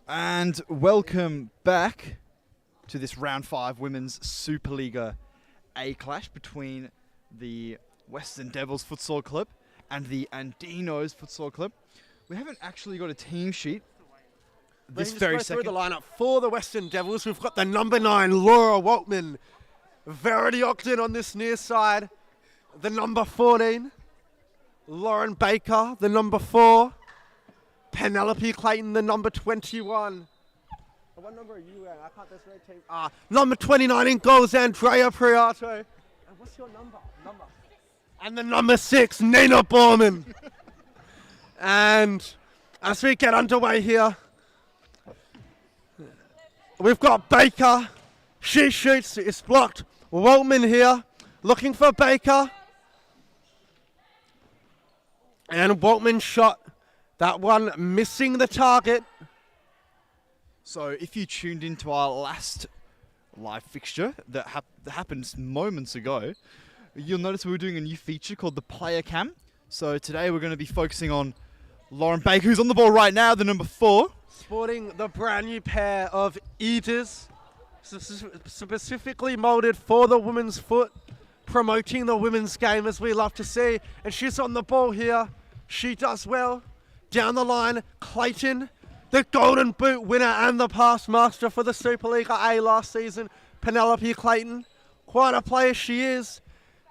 And welcome back to this round 5 women's Supa-Liga A clash between the Western Devils Futsal Club and the Andinas Futsal Club. We haven't actually got a team sheet this very second. Through the lineup for the Western Devils, we've got the number 9, Laura Waltman, Verity Ogden on this near side, the number 14, Lauren Baker, the number 4, Penelope Clayton, the number 21. What number are you at? I can't, that's no team. Number 29 in goals, Andrea Priato. And what's your number? And the number 6, Nina Borman. And as we get underway here, we've got Baker. She shoots, it's blocked. Waltman here, looking for Baker. And Waltman shot. That one missing the target. So if you tuned into our last live fixture that happened moments ago, you'll notice we were doing a new feature called the Player Cam. So today we're going to be focusing on Lauren Baker, who's on the ball right now, the number 4. Sporting the brand new pair of Eders, specifically molded for the women's foot, promoting the women's game as we love to see. And she's on the ball here. She does well. Down the line, Clayton, the Golden Boot winner and the past master for the Supa-Liga A last season, Penelope Clayton. Quite a player she is.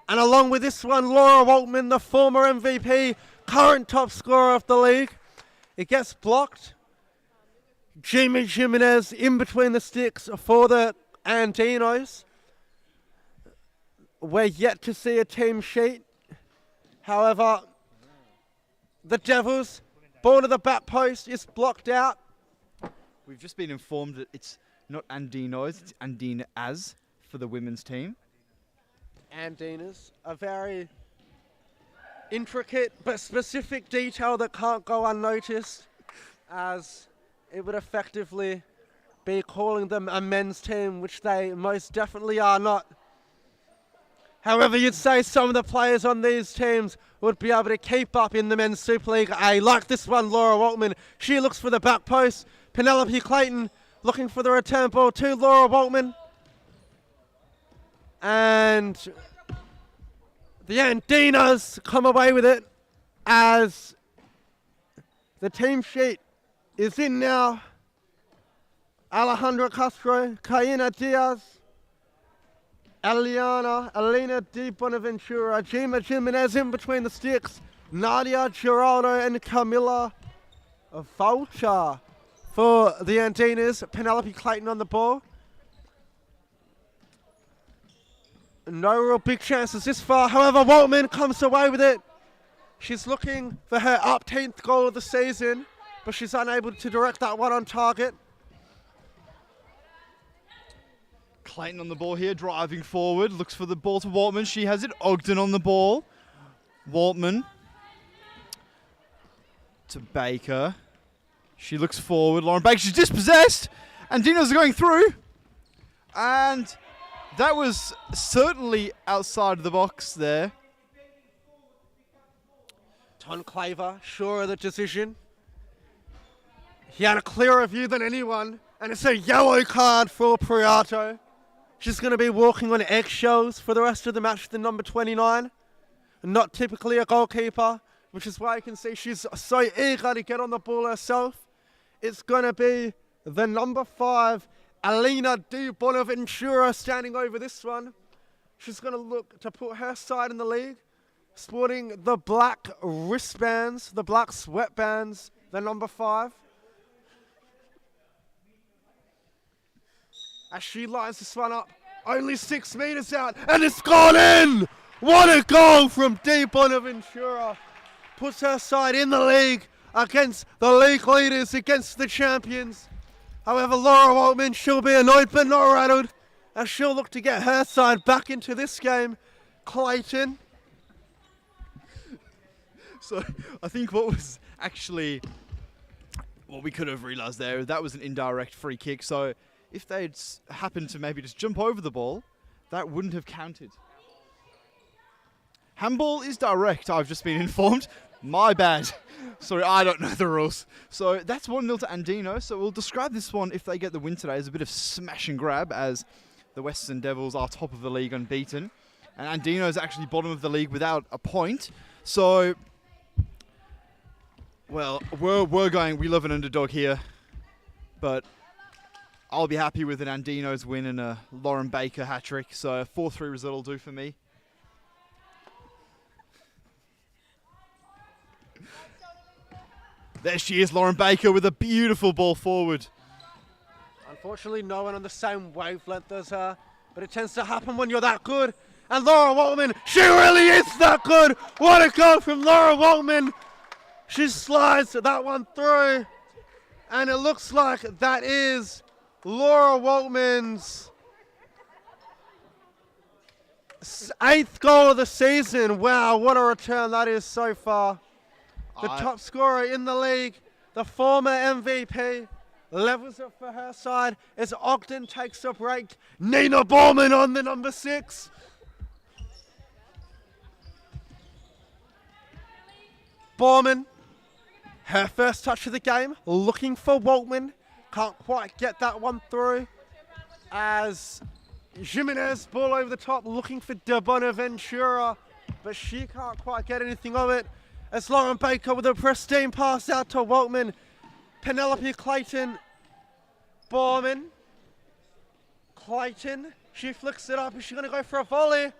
And along with this one, Laura Waltman, the former MVP, current top scorer of the league. It gets blocked. Jimmy Jimenez in between the sticks for the Andinos. We're yet to see a team sheet. However, the Devils, ball to the back post, is blocked out. We've just been informed that it's not Andinos, it's Andinas for the women's team. Andinas, a very intricate but specific detail that can't go unnoticed, as it would effectively be calling them a men's team, which they most definitely are not. However, you'd say some of the players on these teams would be able to keep up in the men's Supa-Liga A, like this one, Laura Waltman. She looks for the back post. Penelope Clayton looking for the return ball to Laura Waltman. And the Andinas come away with it as the team sheet is in now. Alejandra Castro, Kaina Diaz, Elena Di Bonaventura, Gima Jimenez in between the sticks, Nadia Giraldo and Camilla Vulture for the Andinas. Penelope Clayton on the ball. No real big chances this far. However, Waltman comes away with it. She's looking for her 18th goal of the season, but she's unable to direct that one on target. Clayton on the ball here, driving forward, looks for the ball to Waltman. She has it. Ogden on the ball. Waltman to Baker. She looks forward. Lauren Baker, she's dispossessed. And Dinos are going through. And that was certainly outside of the box there. Ton Claver, sure of the decision. He had a clearer view than anyone. And it's a yellow card for Priato. She's going to be walking on eggshells for the rest of the match, the number 29. Not typically a goalkeeper, which is why you can see she's so eager to get on the ball herself. It's going to be the number 5, Elena Di Bonaventura, standing over this one. She's going to look to put her side in the league, sporting the black wristbands, the black sweatbands, the number 5. As she lines this one up, only 6 meters out, and it's gone in! What a goal from Di Bonaventura. Puts her side in the league against the league leaders, against the champions. However, Laura Waltman, she'll be annoyed but not rattled, as she'll look to get her side back into this game. Clayton. So I think what was actually, what we could have realised there, that was an indirect free kick. So if they'd happened to maybe just jump over the ball, That wouldn't have counted. Handball is direct, I've just been informed. My bad. Sorry, I don't know the rules. So that's 1-0 to Andino. So we'll describe this one, if they get the win today, as a bit of smash and grab, as the Western Devils are top of the league unbeaten. And Andino is actually bottom of the league without a point. So, well, we love an underdog here. But I'll be happy with an Andino's win and a Lauren Baker hat-trick. So a 4-3 result will do for me. There she is, Lauren Baker, with a beautiful ball forward. Unfortunately, no one on the same wavelength as her, but it tends to happen when you're that good. And Laura Waltman, she really is that good. What a goal from Laura Waltman. She slides that one through, and it looks like that is Laura Waltman's 8th goal of the season. Wow, what a return that is so far. The top scorer in the league, the former MVP, levels it for her side as Ogden takes a break. Nina Borman on the number 6. Borman, her first touch of the game, looking for Waltman. Can't quite get that one through. As Jimenez, ball over the top, looking for De Bonaventura, but she can't quite get anything of it. As Lauren Baker with a pristine pass out to Waltman. Penelope Clayton, Borman. Clayton, she flicks it up. Is she going to go for a volley?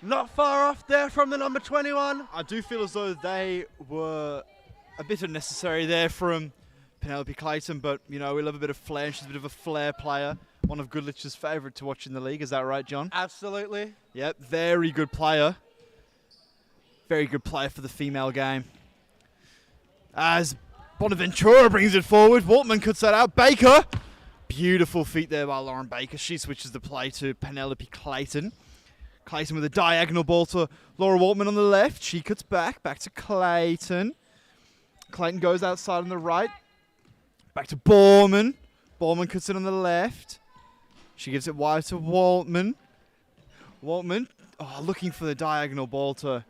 Not far off there from the number 21. I do feel as though they were a bit unnecessary there from Penelope Clayton, but, you know, we love a bit of flair. She's a bit of a flair player. One of Goodlich's favourite to watch in the league. Is that right, John? Absolutely. Yep, very good player. Very good player for the female game. As Bonaventura brings it forward, Waltman cuts that out. Baker, beautiful feet there by Lauren Baker. She switches the play to Penelope Clayton. Clayton with a diagonal ball to Laura Waltman on the left. She cuts back to Clayton. Clayton goes outside on the right. Back to Borman. Borman cuts it on the left. She gives it wide to Waltman. Waltman, looking for the diagonal ball to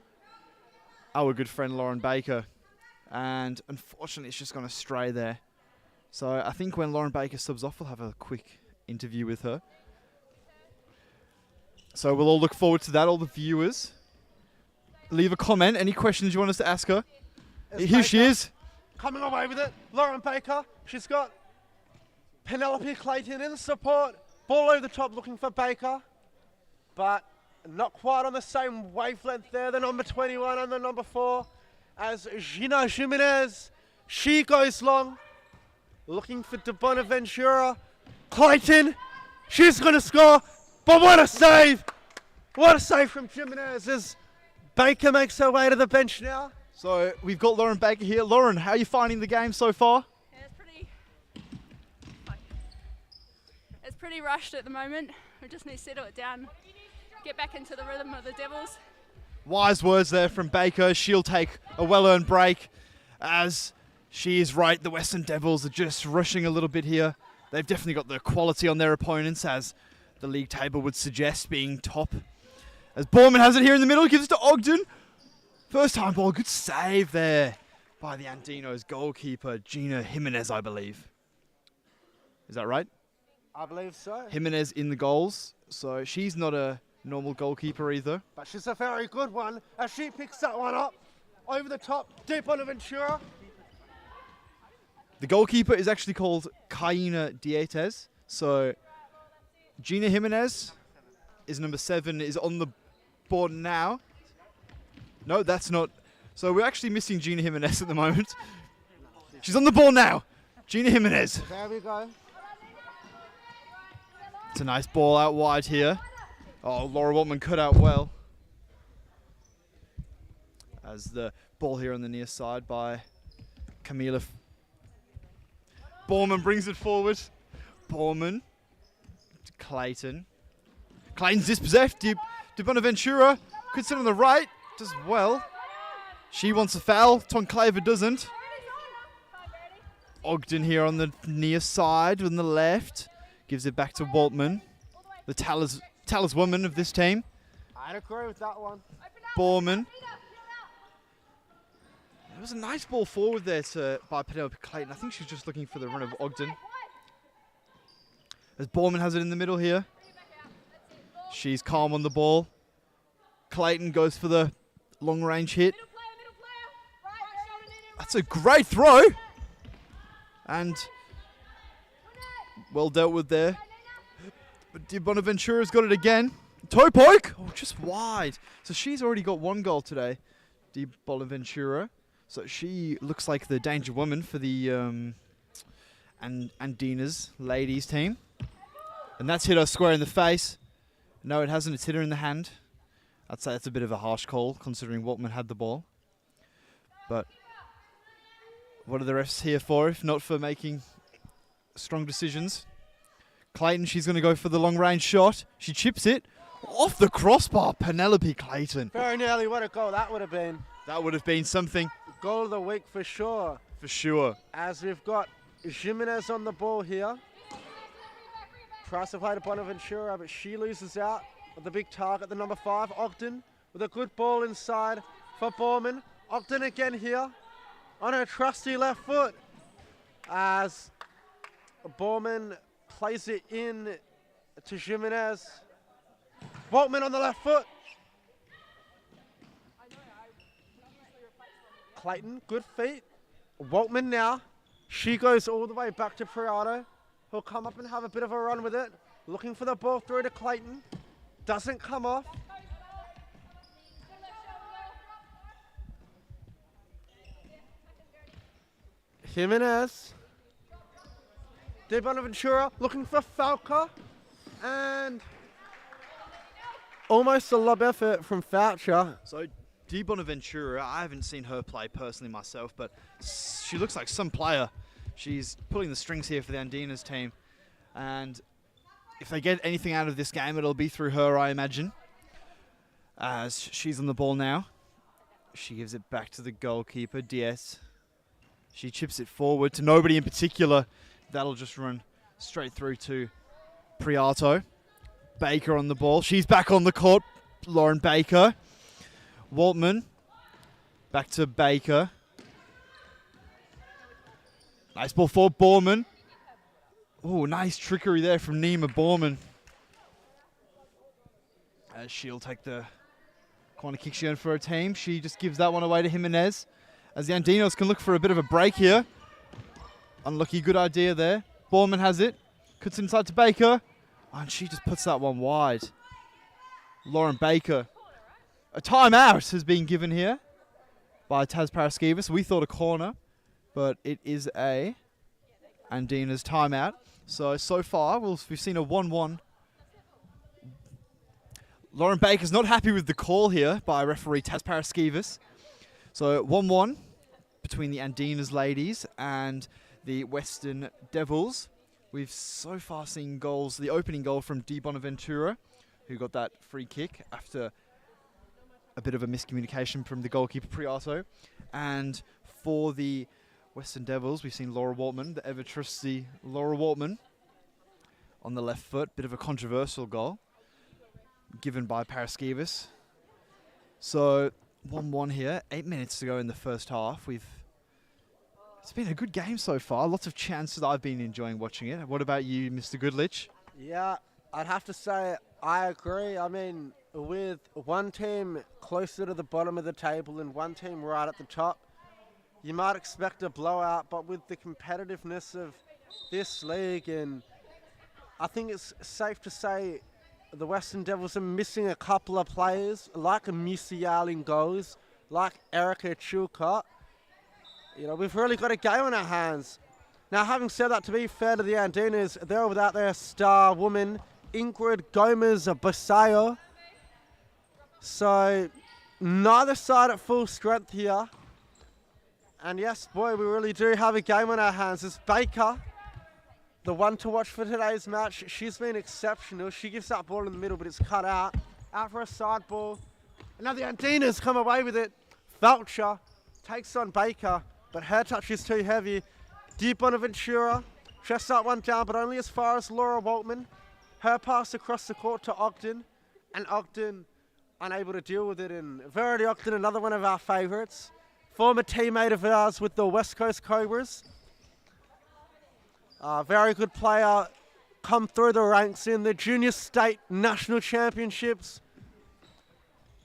our good friend Lauren Baker. And unfortunately, it's just gone astray there. So I think when Lauren Baker subs off, we'll have a quick interview with her. So we'll all look forward to that, all the viewers. Leave a comment, any questions you want us to ask her. Here she is. Coming away with it, Lauren Baker. She's got Penelope Clayton in support. Ball over the top looking for Baker. But not quite on the same wavelength there, the number 21 and the number 4. As Gina Jimenez, she goes long. Looking for De Bonaventura. Clayton, she's going to score. But what a save! What a save from Jimenez as Baker makes her way to the bench now. So we've got Lauren Baker here. Lauren, how are you finding the game so far? Yeah, it's pretty rushed at the moment. We just need to settle it down, get back into the rhythm of the Devils. Wise words there from Baker. She'll take a well-earned break, as she is right. The Western Devils are just rushing a little bit here. They've definitely got the quality on their opponents, as the league table would suggest, being top. As Borman has it here in the middle, gives it to Ogden. First time ball, good save there by the Andinos goalkeeper, Gina Jimenez, I believe. Is that right? I believe so. Jimenez in the goals, so she's not a normal goalkeeper either. But she's a very good one as she picks that one up over the top, deep on Ventura. The goalkeeper is actually called Kaina Dietes, so Gina Jimenez is number 7, is on the board now. No, that's not. So we're actually missing Gina Jimenez at the moment. She's on the ball now. Gina Jimenez. There we go. It's a nice ball out wide here. Oh, Laura Waltman cut out well. As the ball here on the near side by Camila. Borman brings it forward. Borman. To Clayton. Clayton's dispossessed. De Bonaventura could sit on the right. Does well. She wants a foul. Tonclaver doesn't. Ogden here on the near side on the left. Gives it back to Waltman. The talisman of this team. I'd agree with that one. Borman. It was a nice ball forward there by Penelope Clayton. I think she's just looking for the run of Ogden. As Borman has it in the middle here. She's calm on the ball. Clayton goes for the long range hit. That's a great throw. And well dealt with there. But Di Bonaventura's got it again. Toe poke. Oh, just wide. So she's already got 1 goal today, Di Bonaventura. So she looks like the danger woman for the Andinas ladies team. And that's hit her square in the face. No, it hasn't. It's hit her in the hand. I'd say that's a bit of a harsh call considering Waltman had the ball. But what are the refs here for if not for making strong decisions? Clayton, she's going to go for the long range shot. She chips it off the crossbar. Penelope Clayton. Very nearly what a goal that would have been. That would have been something. Goal of the week for sure. For sure. As we've got Jimenez on the ball here. Tries to play to Bonaventura, but she loses out with the big target, the number 5, Ogden, with a good ball inside for Borman. Ogden again here on her trusty left foot as Borman plays it in to Jimenez. Waltman on the left foot. Clayton, good feet. Waltman now. She goes all the way back to Prado. He'll come up and have a bit of a run with it. Looking for the ball through to Clayton. Doesn't come off. Jimenez. De Bonaventura looking for Falca. And almost a lob effort from Foucher. So Di Bonaventura, I haven't seen her play personally myself, but she looks like some player. She's pulling the strings here for the Andinas team. And if they get anything out of this game, it'll be through her, I imagine. As she's on the ball now. She gives it back to the goalkeeper, Diaz. She chips it forward to nobody in particular. That'll just run straight through to Priato. Baker on the ball. She's back on the court. Lauren Baker. Waltman. Back to Baker. Nice ball for Borman. Oh, nice trickery there from Nima Borman. As she'll take the corner kick she earned for her team. She just gives that one away to Jimenez. As the Andinos can look for a bit of a break here. Unlucky, good idea there. Borman has it. Cuts inside to Baker. Oh, and she just puts that one wide. Lauren Baker. A timeout has been given here by Taz Paraskevas. We thought a corner, but it is a Andinas timeout. So far, we've seen a 1-1. Lauren Baker's not happy with the call here by referee Taz Paraskevas. So 1-1 between the Andinas ladies and the Western Devils. We've so far seen goals. The opening goal from Di Bonaventura, who got that free kick after a bit of a miscommunication from the goalkeeper Priato. And for the Western Devils, we've seen Laura Waltman, the ever trusty Laura Waltman, on the left foot. Bit of a controversial goal given by Paraskevas. So 1-1 here. 8 minutes to go in the first half. It's been a good game so far. Lots of chances. I've been enjoying watching it. What about you, Mr. Goodlich? Yeah, I'd have to say I agree. I mean, with one team closer to the bottom of the table and one team right at the top, you might expect a blowout, but with the competitiveness of this league, and I think it's safe to say the Western Devils are missing a couple of players, like Musial in goals, like Erica Chilcott. You know, we've really got a game on our hands. Now, having said that, to be fair to the Andinas, they're without their star woman, Ingrid Gomez-Basayo. So, neither side at full strength here. And yes, boy, we really do have a game on our hands. It's Baker, the one to watch for today's match. She's been exceptional. She gives that ball in the middle, but it's cut out. Out for a side ball. And now the Andinas come away with it. Foucher takes on Baker, but her touch is too heavy. Di Bonaventura chests that one down, but only as far as Laura Waltman. Her pass across the court to Ogden, and Ogden unable to deal with it. And Verity Ogden, another one of our favourites, former teammate of ours with the West Coast Cobras. Very good player, come through the ranks in the junior state national championships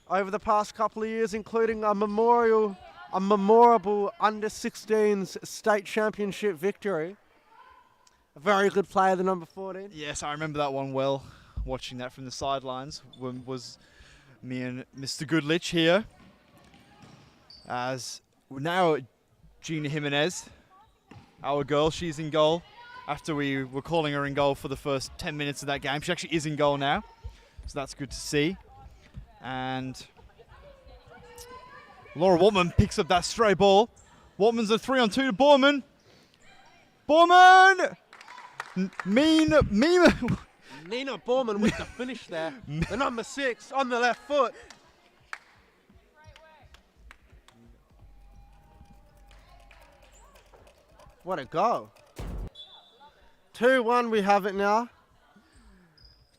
over the past couple of years, including a memorable under-16s state championship victory. A very good player, the number 14. Yes, I remember that one well. Watching that from the sidelines was me and Mr. Goodlich here. As now Gina Jimenez, our girl, she's in goal. After we were calling her in goal for the first 10 minutes of that game, she actually is in goal now. So that's good to see. And Laura Waltman picks up that stray ball. Waltman's a 3-on-2 to Borman. Borman! Nina Borman with the finish there. The number 6 on the left foot. What a goal. 2-1 we have it now.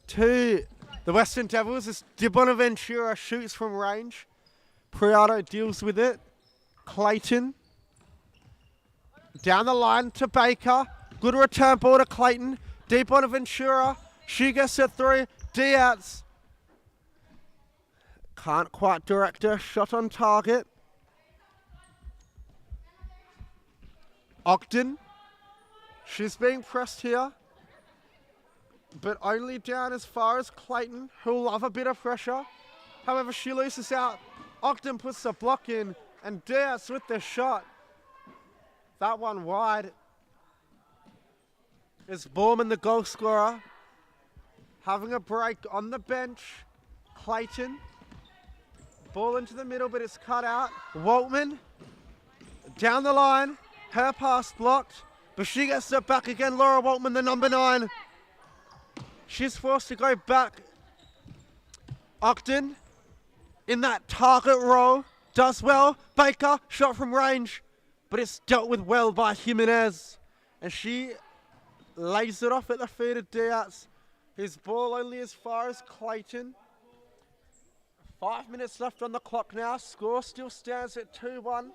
To the Western Devils as De Bonaventura shoots from range. Priato deals with it. Clayton. Down the line to Baker. Good return ball to Clayton. De Bonaventura. She gets it through. Diaz. Can't quite direct her. Shot on target. Ogden. She's being pressed here. But only down as far as Clayton, who'll love a bit of pressure. However, she loses out. Ogden puts the block in. And Diaz with the shot. That one wide. Is Borman the goal scorer. Having a break on the bench. Clayton. Ball into the middle, but it's cut out. Waltman. Down the line. Her pass blocked. But she gets it back again. Laura Waltman, the number 9. She's forced to go back. Ogden. In that target role. Does well. Baker. Shot from range. But it's dealt with well by Jimenez. And she lays it off at the feet of Diaz. His ball only as far as Clayton. 5 minutes left on the clock now. Score still stands at 2-1.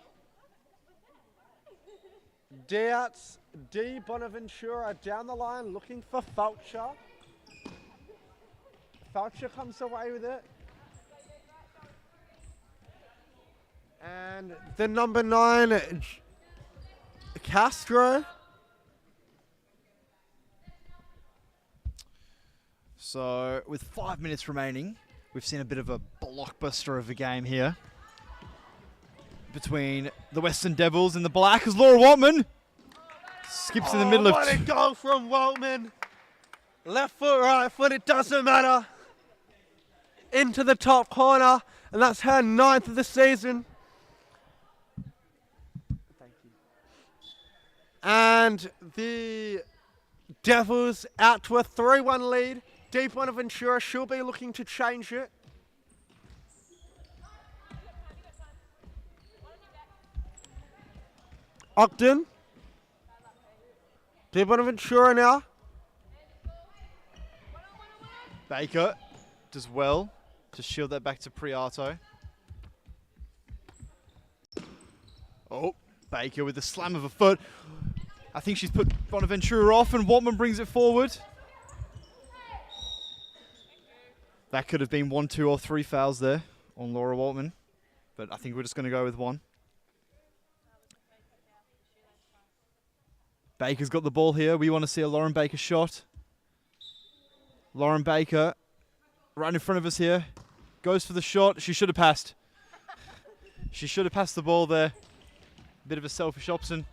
Diaz, De Bonaventura down the line looking for Fulcher. Fulcher comes away with it. And the number 9, Castro. So, with 5 minutes remaining, we've seen a bit of a blockbuster of a game here between the Western Devils and the Black as Laura Waltman skips in the middle of... What a goal from Waltman. Left foot, right foot, it doesn't matter. Into the top corner, and that's her 9th of the season. Thank you. And the Devils out to a 3-1 lead. De Bonaventura, she'll be looking to change it. Ogden. De Bonaventura now. Baker does well to shield that back to Priato. Oh, Baker with the slam of a foot. I think she's put Bonaventura off and Waltman brings it forward. That could have been 1, 2 or 3 fouls there on Laura Waltman, but I think we're just going to go with 1. Baker's got the ball here. We want to see a Lauren Baker shot. Lauren Baker, right in front of us here, goes for the shot. She should have passed. She should have passed the ball there. Bit of a selfish option.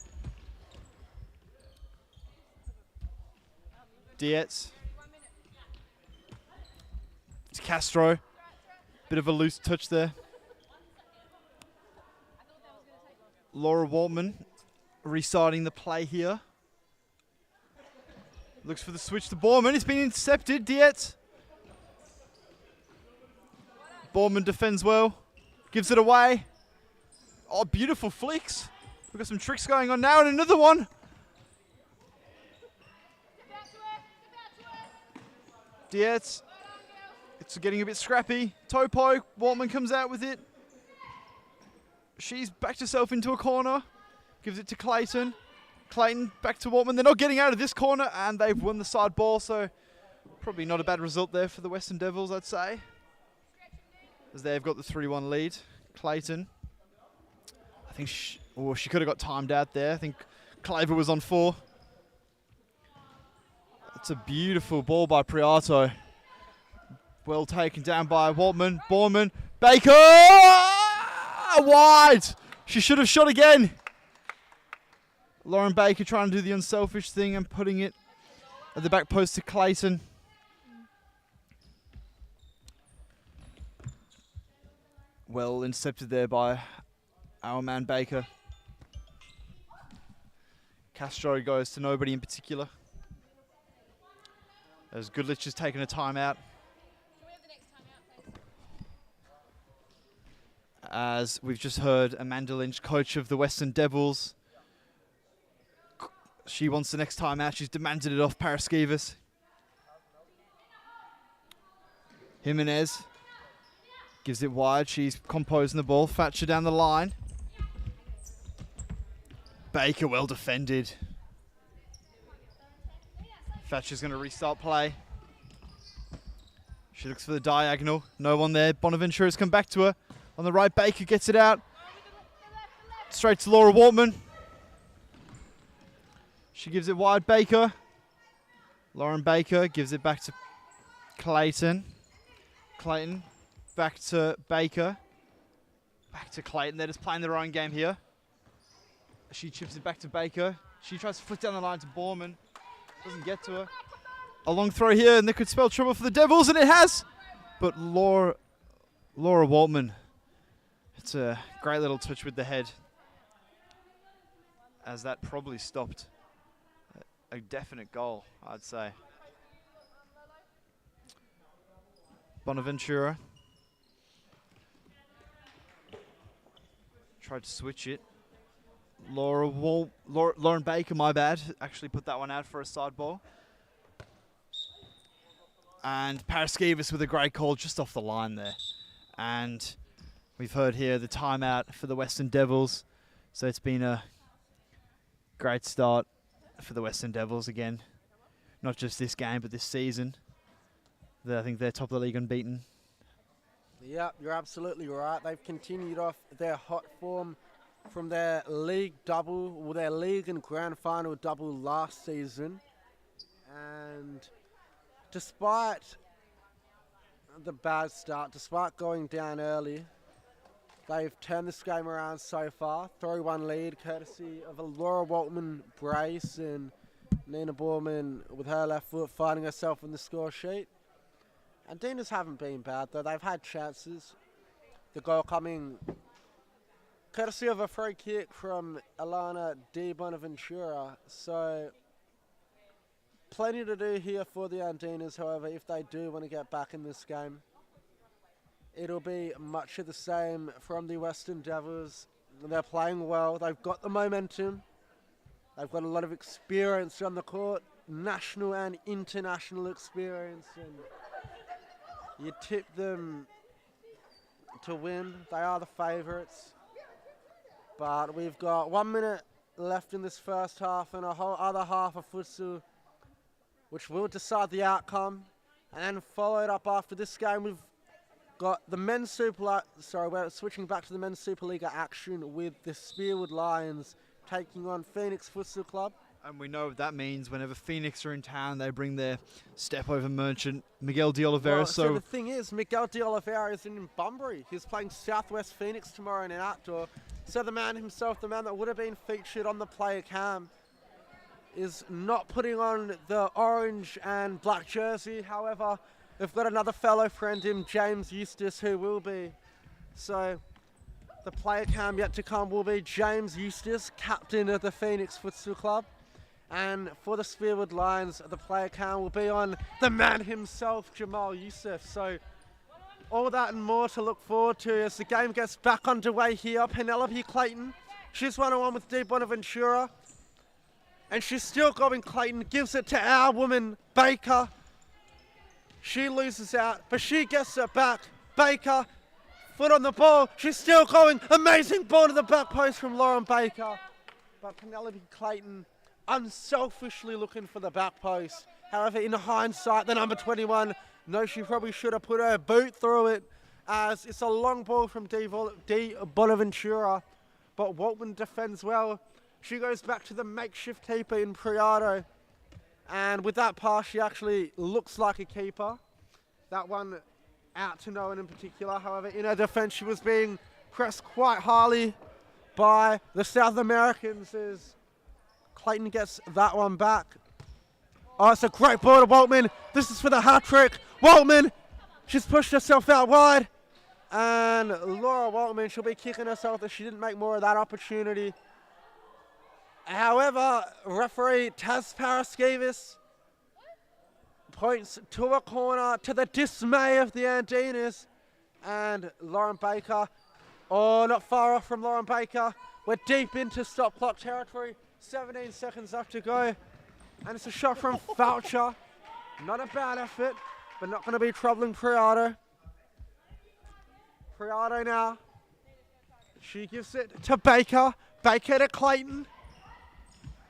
Dietz. It's Castro. Bit of a loose touch there. Laura Waltman restarting the play here. Looks for the switch to Borman. It's been intercepted. Dietz. Borman defends well. Gives it away. Oh, beautiful flicks. We've got some tricks going on now and another one. Dietz. It's getting a bit scrappy. Topo. Waltman comes out with it. She's backed herself into a corner. Gives it to Clayton. Clayton back to Waltman. They're not getting out of this corner, and they've won the side ball, so probably not a bad result there for the Western Devils, I'd say. As they've got the 3-1 lead. Clayton. I think she could have got timed out there. I think Claver was on 4. That's a beautiful ball by Priato. Well taken down by Waltman. Borman. Baker! Wide! She should have shot again. Lauren Baker trying to do the unselfish thing and putting it at the back post to Clayton. Well intercepted there by our man Baker. Castro goes to nobody in particular. As Goodlich has taken a timeout. As we've just heard Amanda Lynch, coach of the Western Devils. She wants the next time out. She's demanded it off Paraskevas. Jimenez gives it wide. She's composing the ball. Thatcher down the line. Baker well defended. Thatcher's going to restart play. She looks for the diagonal. No one there. Bonaventura's come back to her. On the right, Baker gets it out. Straight to Laura Waltman. She gives it wide, Baker. Lauren Baker gives it back to Clayton. Clayton back to Baker. Back to Clayton. They're just playing their own game here. She chips it back to Baker. She tries to flick down the line to Borman. Doesn't get to her. A long throw here, and that could spell trouble for the Devils, and it has. But Laura Waltman. It's a great little touch with the head. As that probably stopped a definite goal, I'd say. Bonaventura tried to switch it. Lauren Baker, my bad, actually put that one out for a side ball. And Paraskevas with a great call just off the line there. And we've heard here the timeout for the Western Devils. So it's been a great start for the Western Devils again. Not just this game, but this season. I think they're top of the league unbeaten. Yeah, you're absolutely right. They've continued off their hot form from their league double, or their league and grand final double last season. And despite the bad start, despite going down early, they've turned this game around so far. 3-1 lead, courtesy of a Laura Waltman brace and Nina Borman with her left foot finding herself in the score sheet. Andinas haven't been bad though. They've had chances. The goal coming courtesy of a free kick from Alana Di Bonaventura. So plenty to do here for the Andinas. However, if they do want to get back in this game, it'll be much of the same from the Western Devils. They're playing well. They've got the momentum. They've got a lot of experience on the court, national and international experience, and you tip them to win. They are the favourites. But we've got 1 minute left in this first half and a whole other half of futsal, which will decide the outcome. And then followed up after this game, we've got the men's we're switching back to the men's Supa-Liga action with the Spearwood Lions taking on Phoenix Futsal Club. And we know what that means. Whenever Phoenix are in town, they bring their step-over merchant, Miguel de Oliveira. Well, so the thing is, Miguel de Oliveira is in Bunbury. He's playing Southwest Phoenix tomorrow in an outdoor. So the man himself, the man that would have been featured on the player cam, is not putting on the orange and black jersey. However, we've got another fellow friend, him, James Eustace, who will be. So the player cam yet to come will be James Eustace, captain of the Phoenix Futsal Club. And for the Spearwood Lions, the player cam will be on the man himself, Jamal Youssef. So all that and more to look forward to as the game gets back underway here. Penelope Clayton, she's 1-on-1 with Di Bonaventura. And she's still going. Clayton gives it to our woman, Baker. She loses out, but she gets it back. Baker, foot on the ball. She's still going. Amazing ball to the back post from Lauren Baker. But Penelope Clayton unselfishly looking for the back post. However, in hindsight, the number 21 knows she probably should have put her boot through it, as it's a long ball from D. Bonaventura. But Waltman defends well. She goes back to the makeshift keeper in Priato. And with that pass, she actually looks like a keeper. That one out to no one in particular. However, in her defense, she was being pressed quite highly by the South Americans as Clayton gets that one back. Oh, it's a great ball to Waltman. This is for the hat-trick. Waltman, she's pushed herself out wide. And Laura Waltman, she'll be kicking herself that she didn't make more of that opportunity. However, referee Taz Paraskevas points to a corner to the dismay of the Andinas. And Lauren Baker, oh, not far off from Lauren Baker. We're deep into stop clock territory. 17 seconds left to go. And it's a shot from Foucher. Not a bad effort, but not going to be troubling Priato. Priato now. She gives it to Baker. Baker to Clayton.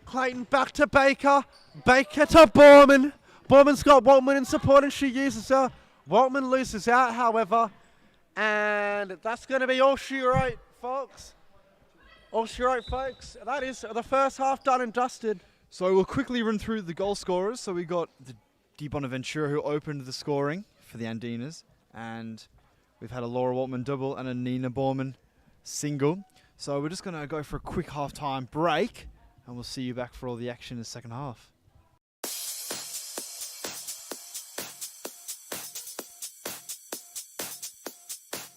Clayton back to Baker. Baker to Borman. Borman's got Waltman in support and she uses her. Waltman loses out, however. And that's going to be all she wrote, folks. All she wrote, folks. That is the first half done and dusted. So we'll quickly run through the goal scorers. So we got the Di Bonaventura who opened the scoring for the Andinas. And we've had a Laura Waltman double and a Nina Borman single. So we're just going to go for a quick half-time break. And we'll see you back for all the action in the second half.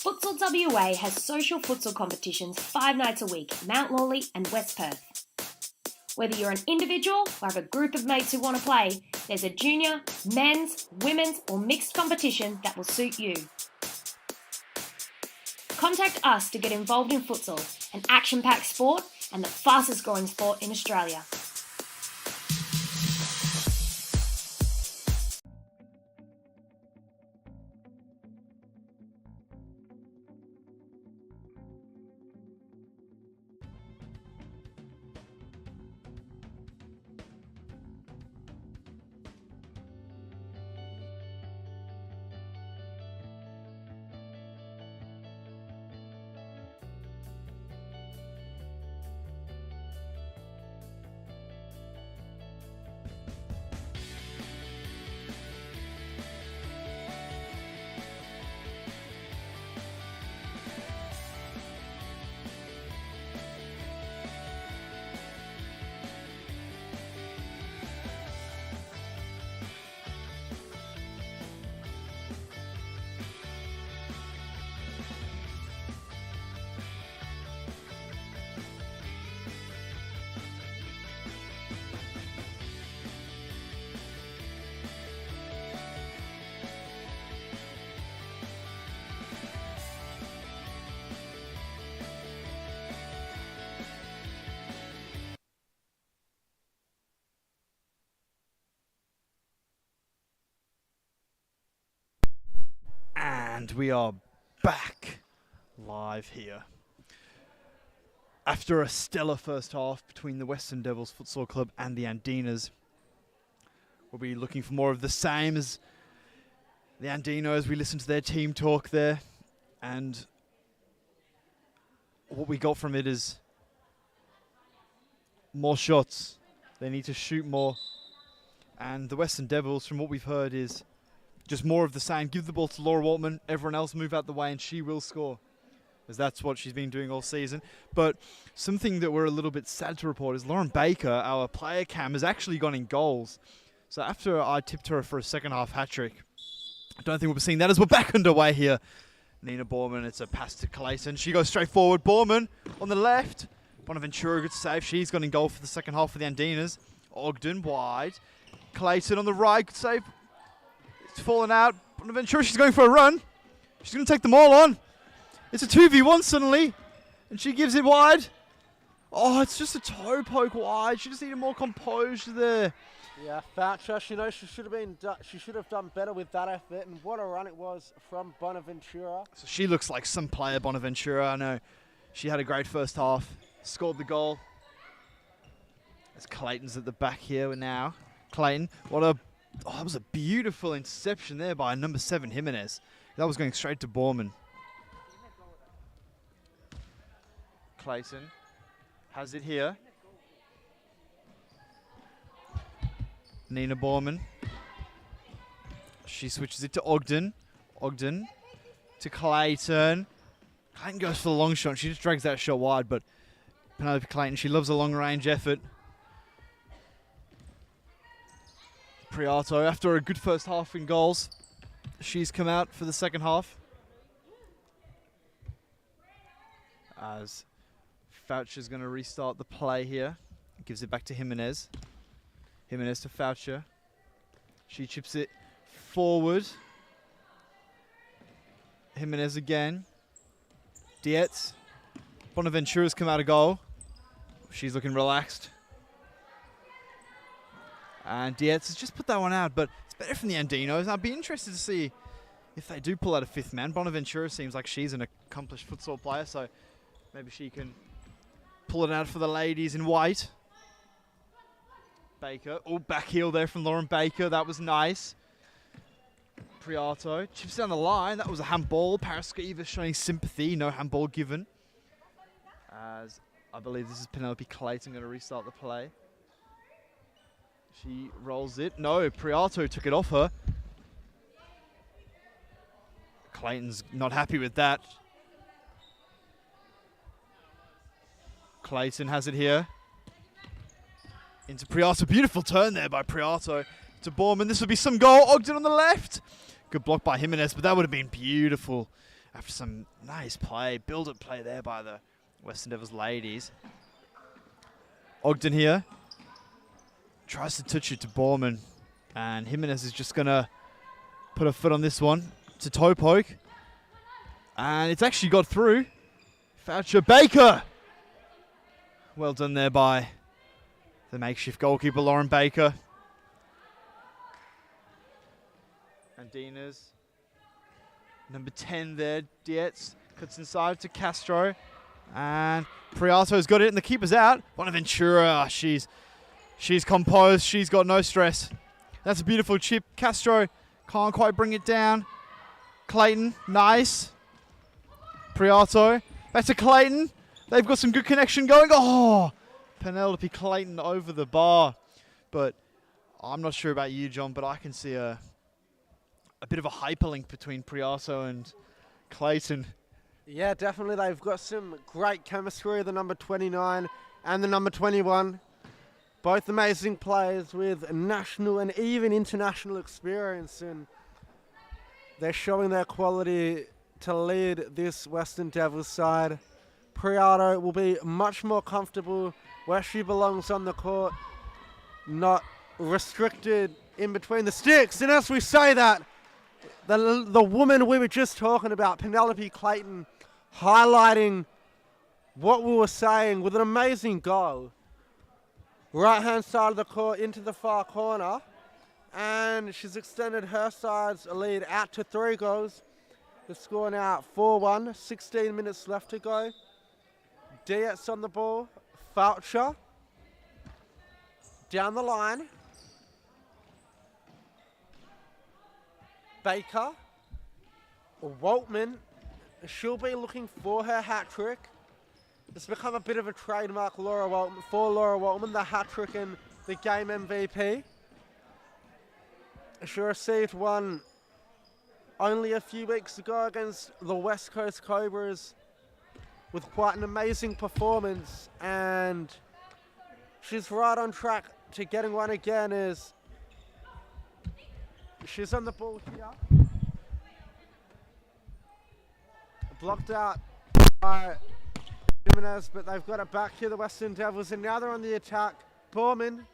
Futsal WA has social futsal competitions 5 nights a week, Mount Lawley and West Perth. Whether you're an individual or have a group of mates who want to play, there's a junior, men's, women's or mixed competition that will suit you. Contact us to get involved in futsal, an action-packed sport and the fastest growing sport in Australia. And we are back live here. After a stellar first half between the Western Devils Futsal Club and the Andinas, we'll be looking for more of the same as the Andinos. We listened to their team talk there, and what we got from it is more shots. They need to shoot more. And the Western Devils, from what we've heard, is just more of the same. Give the ball to Laura Waltman, everyone else move out the way, and she will score. Because that's what she's been doing all season. But something that we're a little bit sad to report is Lauren Baker, our player cam, has actually gone in goals. So after I tipped her for a second half hat-trick, I don't think we'll be seeing that as we're back underway here. Nina Borman, it's a pass to Clayton. She goes straight forward. Borman on the left. Bonaventura, good save. She's gone in goal for the second half for the Andinas. Ogden wide. Clayton on the right, good save. It's fallen out. Bonaventura, she's going for a run. She's going to take them all on. It's a 2v1 suddenly. And she gives it wide. Oh, it's just a toe poke wide. She just needed more composure there. Yeah, Thatcher, she should have done better with that effort, and what a run it was from Bonaventura. So she looks like some player, Bonaventura. I know she had a great first half, scored the goal. As Clayton's at the back here now. Clayton, that was a beautiful interception there by number 7, Jimenez. That was going straight to Borman. Clayton has it here. Nina Borman. She switches it to Ogden. Ogden to Clayton. Clayton goes for the long shot. She just drags that shot wide, but Penelope Clayton, she loves a long-range effort. Priato, after a good first half in goals, she's come out for the second half. As Foucher's going to restart the play here. Gives it back to Jimenez. Jimenez to Foucher. She chips it forward. Jimenez again. Dietz. Bonaventura's come out of goal. She's looking relaxed. And Dietz has just put that one out, but it's better from the Andinos. I'd be interested to see if they do pull out a 5th man. Bonaventura seems like she's an accomplished futsal player, so maybe she can pull it out for the ladies in white. Baker. Oh, back heel there from Lauren Baker. That was nice. Priato chips down the line. That was a handball. Paraskeva showing sympathy. No handball given. As I believe this is Penelope Clayton going to restart the play. She rolls it. No, Priato took it off her. Clayton's not happy with that. Clayton has it here. Into Priato. Beautiful turn there by Priato to Borman. This would be some goal. Ogden on the left. Good block by Jimenez, but that would have been beautiful after some nice play. Build-up play there by the Western Devils ladies. Ogden here. Tries to touch it to Borman. And Jimenez is just going to put a foot on this one to toe poke. And it's actually got through. Foucher Baker. Well done there by the makeshift goalkeeper, Lauren Baker. Andinas. Number 10 there, Dietz. Cuts inside to Castro. And Priato's got it and the keeper's out. Bonaventura, she's composed. She's got no stress. That's a beautiful chip. Castro can't quite bring it down. Clayton, nice. Priato, back to Clayton. They've got some good connection going. Oh, Penelope Clayton over the bar. But I'm not sure about you, John, but I can see a bit of a hyperlink between Priato and Clayton. Yeah, definitely. They've got some great chemistry, the number 29 and the number 21. Both amazing players with national and even international experience, and they're showing their quality to lead this Western Devils side. Priato will be much more comfortable where she belongs on the court, not restricted in between the sticks. And as we say that, the woman we were just talking about, Penelope Clayton, highlighting what we were saying with an amazing goal. Right-hand side of the court into the far corner. And she's extended her side's lead out to 3 goals. The score now 4-1, 16 minutes left to go. Dietz on the ball. Foucher. Down the line. Baker. Waltman. She'll be looking for her hat-trick. It's become a bit of a trademark for Laura Waltman, the hat-trick and the game MVP. She received one only a few weeks ago against the West Coast Cobras with quite an amazing performance, and she's right on track to getting one again as she's on the ball here. Blocked out by Jimenez, but they've got it back here, the Western Devils, and now they're on the attack. Borman,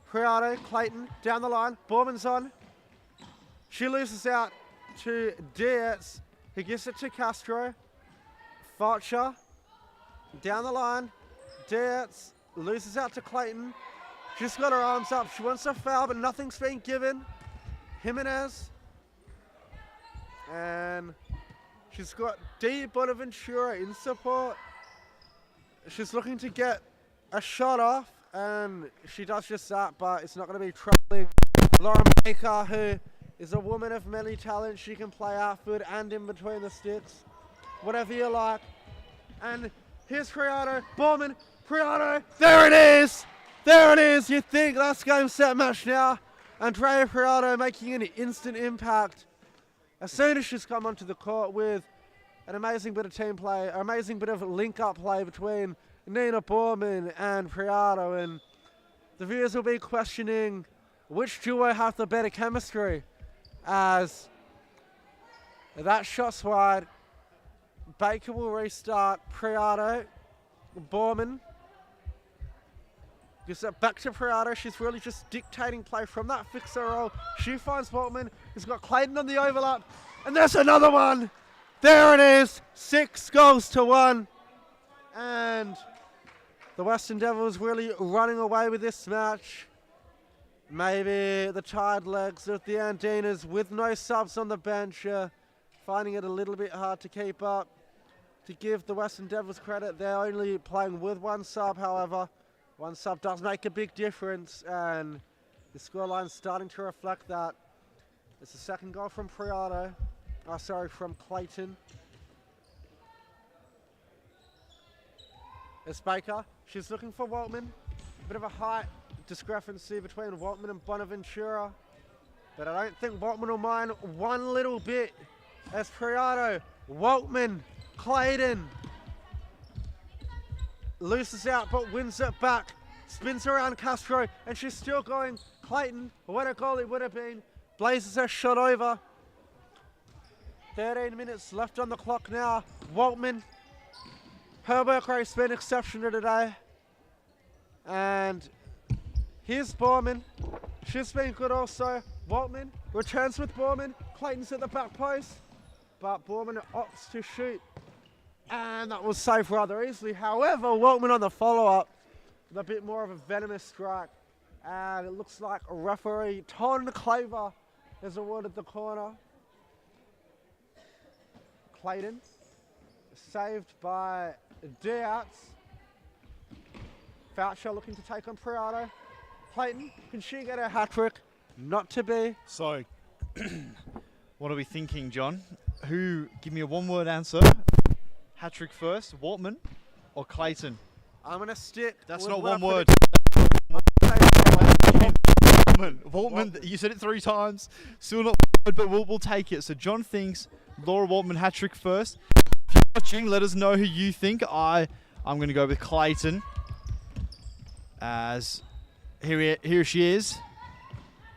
Priato, Clayton, down the line. Borman's on. She loses out to Dietz. He gives it to Castro. Foucher, down the line. Dietz loses out to Clayton. She's got her arms up. She wants to foul, but nothing's been given. Jimenez. And she's got D. Bonaventura in support. She's looking to get a shot off, and she does just that, but it's not going to be troubling Laura Baker, who is a woman of many talents. She can play outfield and in between the sticks, whatever you like. And here's Priato, Borman, Priato, there it is! There it is! You think that's game, set, match now. Andrea Priato making an instant impact as soon as she's come onto the court with an amazing bit of team play, an amazing bit of link-up play between Nina Borman and Priato, and the viewers will be questioning which duo have the better chemistry, as that shot's wide. Baker will restart. Priato, Borman gives it back to Priato. She's really just dictating play from that fixer role. She finds Waltman. He's got Clayton on the overlap, and there's another one. There it is, 6-1, and the Western Devils really running away with this match. Maybe the tired legs of the Andinas with no subs on the bench, finding it a little bit hard to keep up. To give the Western Devils credit, they're only playing with one sub, however. One sub does make a big difference, and the scoreline's starting to reflect that. It's the second goal from Priato. From Clayton. It's Baker. She's looking for Waltman. A bit of a height discrepancy between Waltman and Bonaventura, but I don't think Waltman will mind one little bit. As Priato, Waltman, Clayton looses out but wins it back. Spins around Castro, and she's still going. Clayton, what a goal it would have been. Blazes her shot over. 13 minutes left on the clock now. Waltman, her work rate's been exceptional today. And here's Borman. She's been good also. Waltman returns with Borman. Clayton's at the back post, but Borman opts to shoot. And that was saved rather easily. However, Waltman on the follow-up with a bit more of a venomous strike. And it looks like referee Ton Claver has awarded the corner. Clayton, saved by Diaz. Foucher looking to take on Priato. Clayton, can she get a hat-trick? Not to be. So, what are we thinking, John? Give me a one-word answer. Hat-trick first, Waltman or Clayton? I'm going to stick. That's with not what one I word. Waltman, you said it 3 times. Still not one word, but we'll take it. So John thinks Laura Waltman hat-trick first. If you're watching, let us know who you think. I'm going to go with Clayton. As here she is,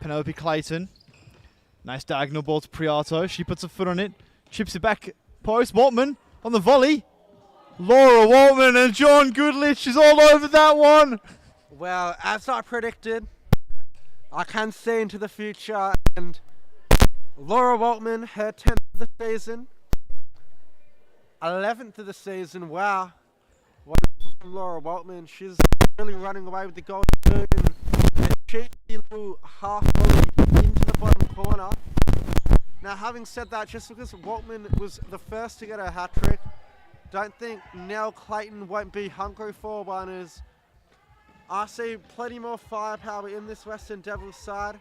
Penelope Clayton. Nice diagonal ball to Priato. She puts a foot on it, chips it back post. Waltman on the volley. Laura Waltman and John Goodlich is all over that one. Well, as I predicted, I can see into the future, and Laura Waltman, her 10th of the season, 11th of the season. Wow, wonderful from Laura Waltman. She's really running away with the golden boot, and a cheeky little half volley into the bottom corner. Now, having said that, just because Waltman was the first to get a hat trick, don't think Nell Clayton won't be hungry for one, as I see plenty more firepower in this Western Devils side.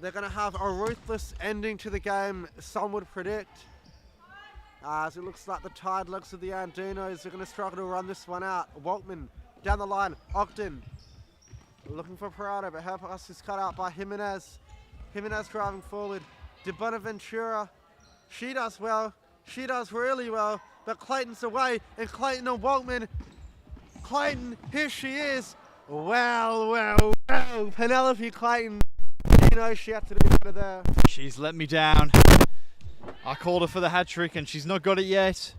They're going to have a ruthless ending to the game, some would predict, as it looks like the tired legs of the Andinos are going to struggle to run this one out. Waltman down the line, Ogden looking for Priato, but her pass is cut out by Jimenez. Jimenez driving forward. De Bonaventura, she does well, she does really well, but Clayton's away, and Clayton and Waltman. Clayton, here she is. Well, Penelope Clayton. You know she had to do better there. She's let me down. I called her for the hat trick and she's not got it yet.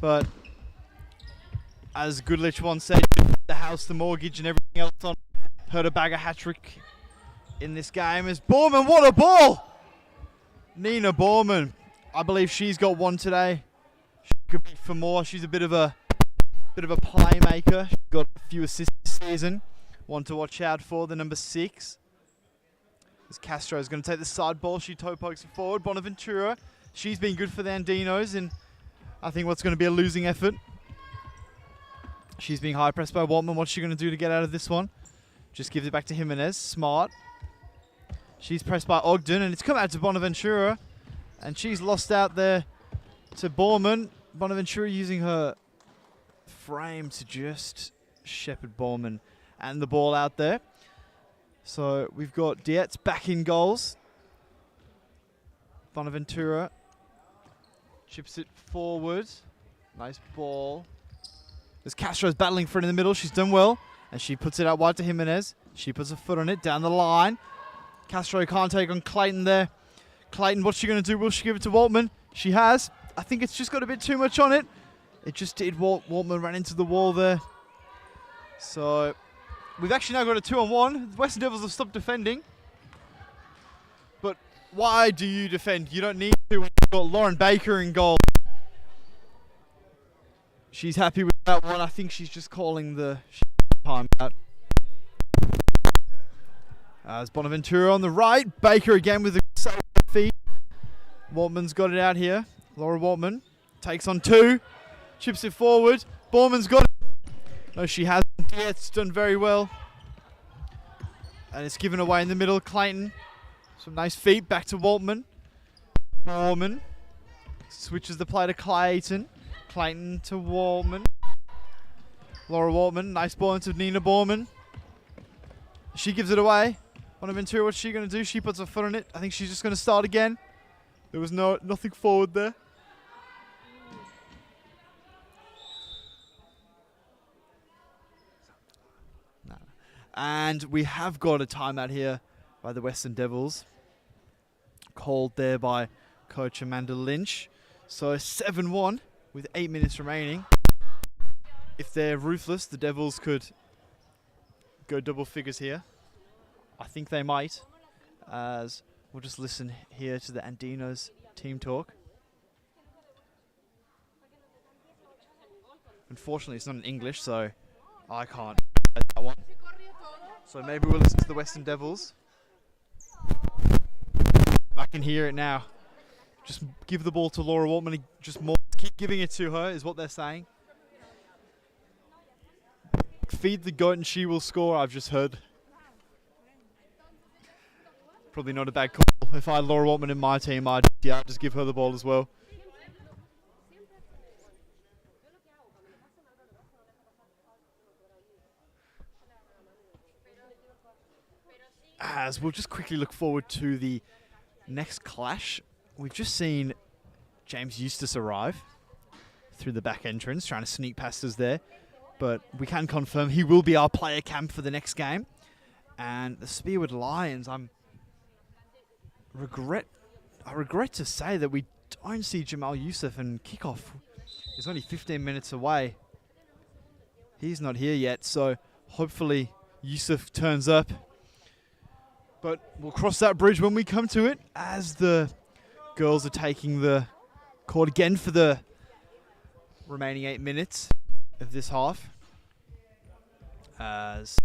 But as Goodlich once said, the house, the mortgage and everything else on her to bag a hat trick in this game is Borman. What a ball! Nina Borman. I believe she's got one today. She could be for more. She's a bit of a playmaker. She's got a few assists this season. one to watch out for, the number 6. As Castro is going to take the side ball. She toe pokes it forward. Bonaventura, she's been good for the Andinos in, I think, what's going to be a losing effort. She's being high pressed by Waltman. What's she going to do to get out of this one? Just gives it back to Jimenez. Smart. She's pressed by Ogden, and it's come out to Bonaventura. And she's lost out there to Borman. Bonaventura using her frame to just shepherd Borman and the ball out there. So we've got Dietz back in goals. Bonaventura chips it forward. Nice ball. As Castro's battling for it in the middle, she's done well. And she puts it out wide to Jimenez. She puts her foot on it down the line. Castro can't take on Clayton there. Clayton, what's she going to do? Will she give it to Waltman? She has. I think it's just got a bit too much on it. It just did. Waltman ran into the wall there. So we've actually now got a 2-on-1. The Western Devils have stopped defending. But why do you defend? You don't need to when you've got Lauren Baker in goal. She's happy with that one. I think she's just calling the time out. As Bonaventura on the right. Baker again with the save feet. Waltman's got it out here. Laura Waltman takes on 2. Chips it forward. Borman's got it. No, she hasn't yet. It's done very well. And it's given away in the middle. Clayton. Some nice feet. Back to Waltman. Waltman switches the play to Clayton. Clayton to Waltman. Laura Waltman. Nice ball into Nina Borman. She gives it away. Bonaventura, what's she going to do? She puts her foot on it. I think she's just going to start again. There was nothing forward there. No. And we have got a timeout here by the Western Devils. Called there by coach Amanda Lynch. So 7-1 with 8 minutes remaining. If they're ruthless, the Devils could go double figures here. I think they might. As we'll just listen here to the Andinas team talk. Unfortunately, it's not in English, so I can't translate that one. So maybe we'll listen to the Western Devils. I can hear it now. Just give the ball to Laura Waltman. Just more, keep giving it to her, is what they're saying. Feed the goat and she will score, I've just heard. Probably not a bad call. If I had Laura Waltman in my team, I'd just give her the ball as well. As we'll just quickly look forward to the next clash. We've just seen James Eustace arrive through the back entrance, trying to sneak past us there. But we can confirm he will be our player camp for the next game. And the Spearwood Lions, I regret to say that we don't see Jamal Youssef, and kickoff is only 15 minutes away. He's not here yet, so hopefully Youssef turns up. But we'll cross that bridge when we come to it, as the girls are taking the court again for the remaining 8 minutes of this half. As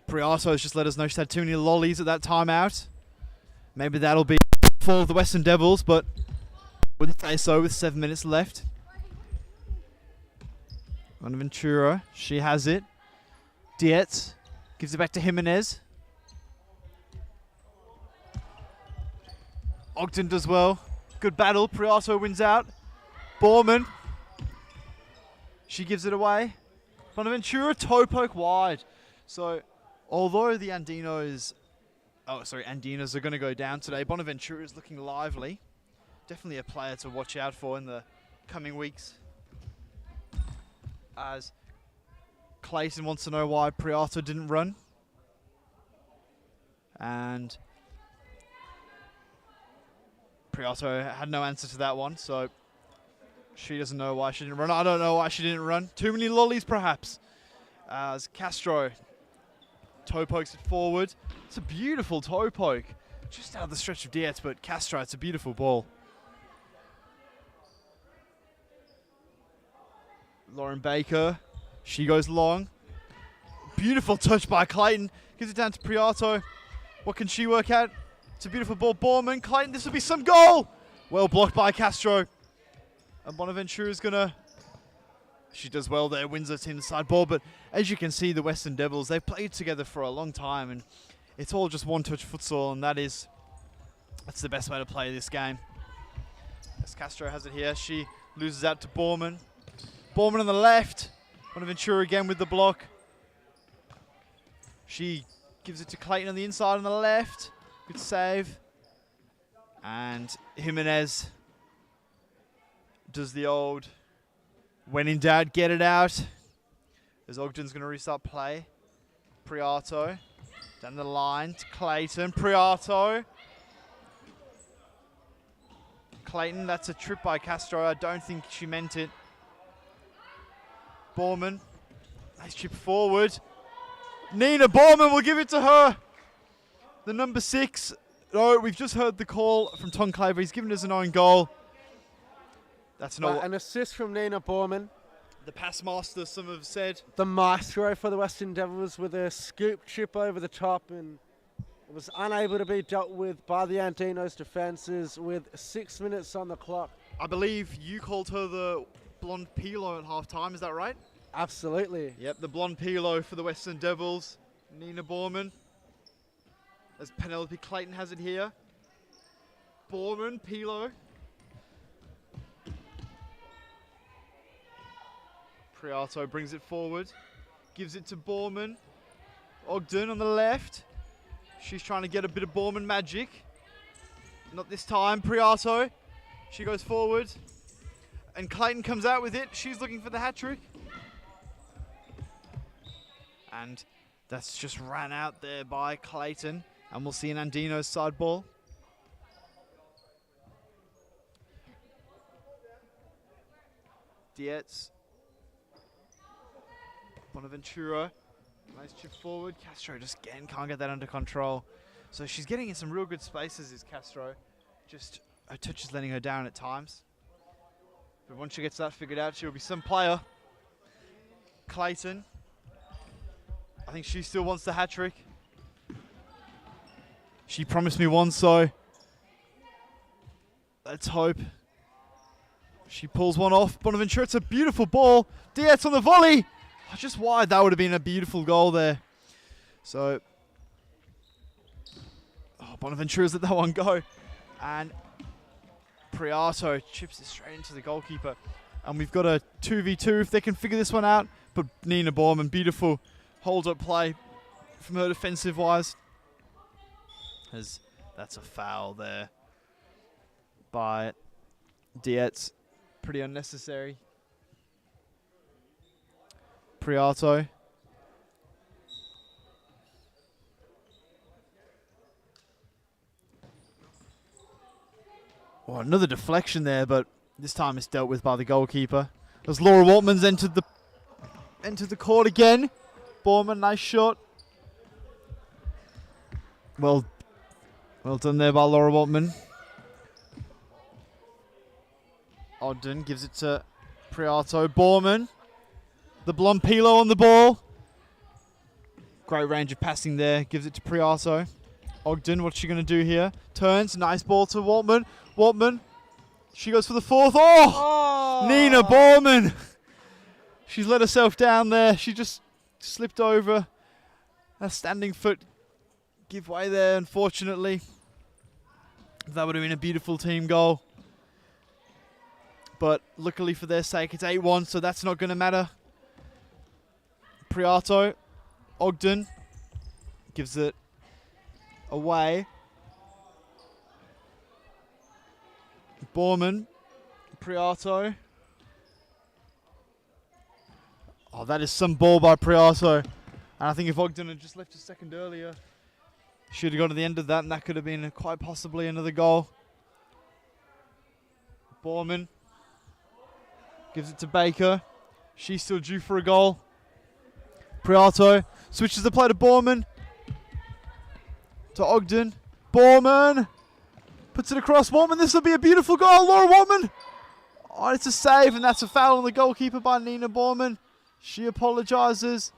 Priato has just let us know she's had too many lollies at that timeout. Maybe that'll be for the Western Devils, but wouldn't say so with 7 minutes left. Bonaventura, she has it. Dietz gives it back to Jimenez. Ogden does well. Good battle. Priato wins out. Borman. She gives it away. Bonaventura, toe poke wide. So, although the Andinas are going to go down today, Bonaventura is looking lively. Definitely a player to watch out for in the coming weeks. As Clayton wants to know why Priato didn't run. And Priato had no answer to that one, so she doesn't know why she didn't run. I don't know why she didn't run. Too many lollies, perhaps. As Castro toe pokes it forward. It's a beautiful toe poke. Just out of the stretch of Dietz, but Castro, it's a beautiful ball. Lauren Baker, she goes long. beautiful touch by Clayton. Gives it down to Priato. What can she work out? It's a beautiful ball. Borman, Clayton, this will be some goal. Well blocked by Castro. And Bonaventura's gonna... She does well there, wins her team side ball. But as you can see, the Western Devils, they've played together for a long time. And it's all just one-touch futsal. And that's the best way to play this game. As Castro has it here, she loses out to Borman. Borman on the left. Bonaventura again with the block. She gives it to Clayton on the inside on the left. Good save. And Jimenez does the old, when in doubt, get it out. As Ogden's going to restart play. Priato down the line to Clayton. Priato. Clayton, that's a trip by Castro. I don't think she meant it. Borman, nice chip forward. Nina Borman will give it to her. The number 6. Oh, we've just heard the call from Tom Claver. He's given us an own goal. That's not An assist from Nina Borman. the pass master, some have said. The maestro for the Western Devils with a scoop chip over the top, and it was unable to be dealt with by the Andinas defences with 6 minutes on the clock. I believe you called her the blonde Pilo at half-time, is that right? Absolutely. Yep, the blonde Pilo for the Western Devils. Nina Borman. As Penelope Clayton has it here. Borman, Pilo. Priato brings it forward. Gives it to Borman. Ogden on the left. She's trying to get a bit of Borman magic. Not this time. Priato. She goes forward. And Clayton comes out with it. She's looking for the hat-trick. And that's just ran out there by Clayton. And we'll see an Andino's side ball. Dietz. Bonaventura. Nice chip forward. Castro just again can't get that under control. So she's getting in some real good spaces, is Castro. Just her touch is letting her down at times. But once she gets that figured out, she'll be some player. Clayton. I think she still wants the hat-trick. She promised me one, so let's hope. She pulls one off. Bonaventura, it's a beautiful ball. Dietz on the volley. Oh, just wide. That would have been a beautiful goal there. So, Bonaventura's let that one go. And Priato chips it straight into the goalkeeper. And we've got a 2v2 if they can figure this one out. But Nina Borman, beautiful hold-up play from her defensive-wise. As that's a foul there by Dietz. Pretty unnecessary. Priato. Oh, another deflection there, but this time it's dealt with by the goalkeeper. As Laura Waltman's entered the court again. Borman, nice shot. Well done there by Laura Waltman. Ogden gives it to Priato. Borman. The blonde Pilo on the ball. Great range of passing there. Gives it to Priato. Ogden, what's she going to do here? Turns. Nice ball to Waltman. Waltman. She goes for the fourth. Oh! Nina Borman. She's let herself down there. She just slipped over. Her standing foot give way there, unfortunately. That would have been a beautiful team goal. But luckily for their sake, it's 8-1, so that's not going to matter. Priato. Ogden gives it away. Borman. Priato. Oh, that is some ball by Priato. And I think if Ogden had just left a second earlier, should have got to the end of that, and that could have been quite possibly another goal. Borman gives it to Baker. She's still due for a goal. Priato switches the play to Borman. To Ogden. Borman puts it across Waltman. This will be a beautiful goal. Laura Waltman. Oh, it's a save, and that's a foul on the goalkeeper by Nina Borman. She apologises.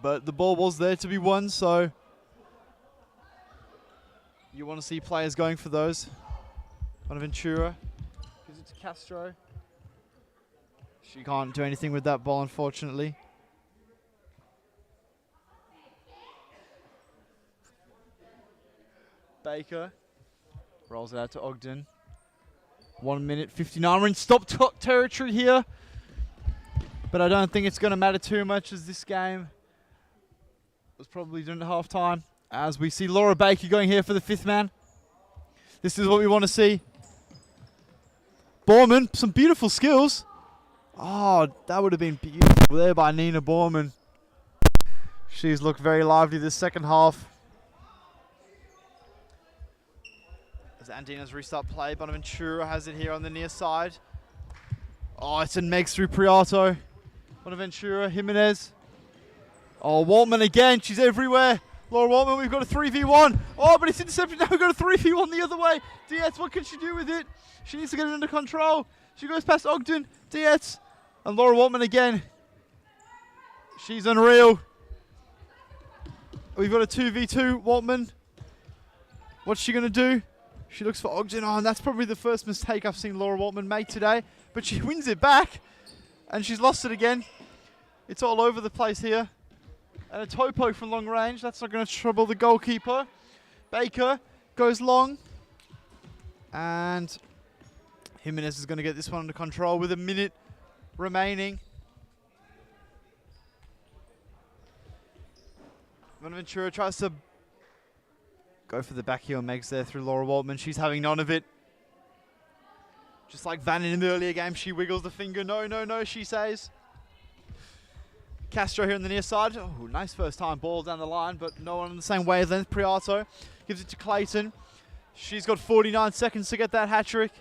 but the ball was there to be won, so you want to see players going for those. Bonaventura gives it to Castro. She can't do anything with that ball, unfortunately. Baker rolls it out to Ogden. 1 minute 59. We're in stop territory here, but I don't think it's going to matter too much as this game was probably done at half time. As we see Laura Baker going here for the 5th man. This is what we want to see. Borman, some beautiful skills. Oh, that would have been beautiful there by Nina Borman. She's looked very lively this second half. As Andinas restart play, Bonaventura has it here on the near side. Oh, it's in Megs through Priato. Bonaventura, Jimenez. Oh, Waltman again. She's everywhere. Laura Waltman, we've got a 3v1. Oh, but it's intercepted. Now we've got a 3v1 the other way. Dietz, what can she do with it? She needs to get it under control. She goes past Ogden. Dietz. And Laura Waltman again. She's unreal. We've got a 2v2. Waltman. What's she going to do? She looks for Ogden. Oh, and that's probably the first mistake I've seen Laura Waltman make today. But she wins it back. And she's lost it again. It's all over the place here. And a toe poke from long range. That's not going to trouble the goalkeeper. Baker goes long. And Jimenez is going to get this one under control with a minute remaining. Bonaventura tries to go for the back heel Megs there through Laura Waltman. She's having none of it. Just like Vannon in the earlier game, she wiggles the finger. No, no, no, she says. Castro here on the near side. Oh, nice first time ball down the line, but no one on the same wavelength. Priato gives it to Clayton. She's got 49 seconds to get that hat-trick.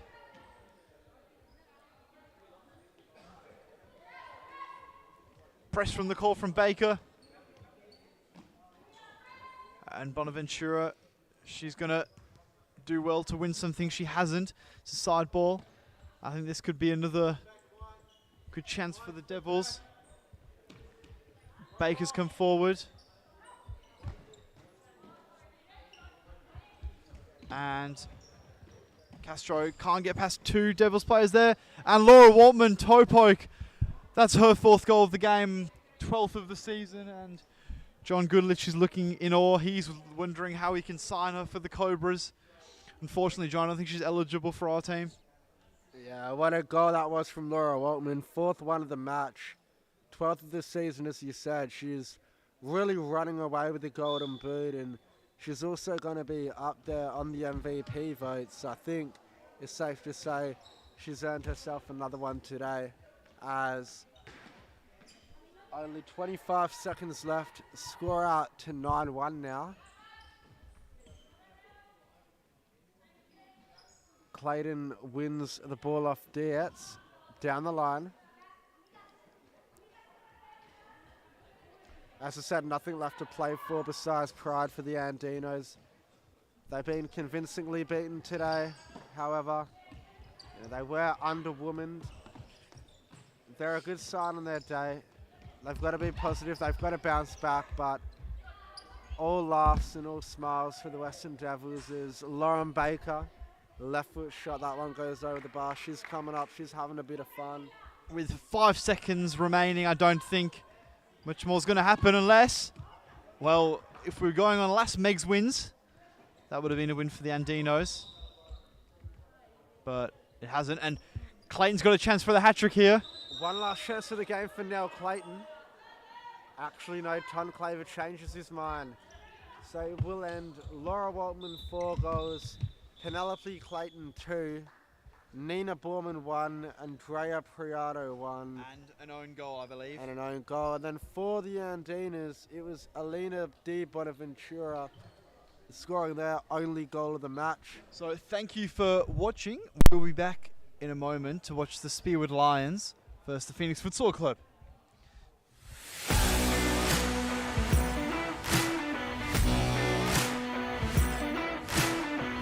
Press from the call from Baker. And Bonaventura, she's going to do well to win something she hasn't. It's a side ball. I think this could be another good chance for the Devils. Baker's come forward. And Castro can't get past 2 Devils players there. And Laura Waltman, toe poke. That's her 4th goal of the game, 12th of the season. And John Goodlich is looking in awe. He's wondering how he can sign her for the Cobras. Unfortunately, John, I don't think she's eligible for our team. Yeah, what a goal that was from Laura Waltman. 4th one of the match. 12th of the season, as you said. She's really running away with the Golden Boot, and she's also going to be up there on the MVP votes. I think it's safe to say she's earned herself another one today, as only 25 seconds left. Score out to 9-1 now. Clayton wins the ball off Dietz down the line. As I said, nothing left to play for besides pride for the Andinos. They've been convincingly beaten today. However, they were underwomaned. They're a good sign on their day. They've got to be positive. They've got to bounce back. But all laughs and all smiles for the Western Devils is Lauren Baker. Left foot shot. That one goes over the bar. She's coming up. She's having a bit of fun. With 5 seconds remaining, I don't think much more is going to happen unless, well, if we were going on last Megs wins, that would have been a win for the Andinos. But it hasn't. And Clayton's got a chance for the hat-trick here. One last chance of the game for Nell Clayton. Actually, no, Ton Claver changes his mind. So it will end Laura Waltman 4 goals, Penelope Clayton 2, Nina Borman 1, Andrea Priato 1. And an own goal, I believe. And an own goal. And then for the Andinas, it was Alina Di Bonaventura scoring their only goal of the match. So thank you for watching. We'll be back in a moment to watch the Spearwood Lions versus the Phoenix Futsal Club.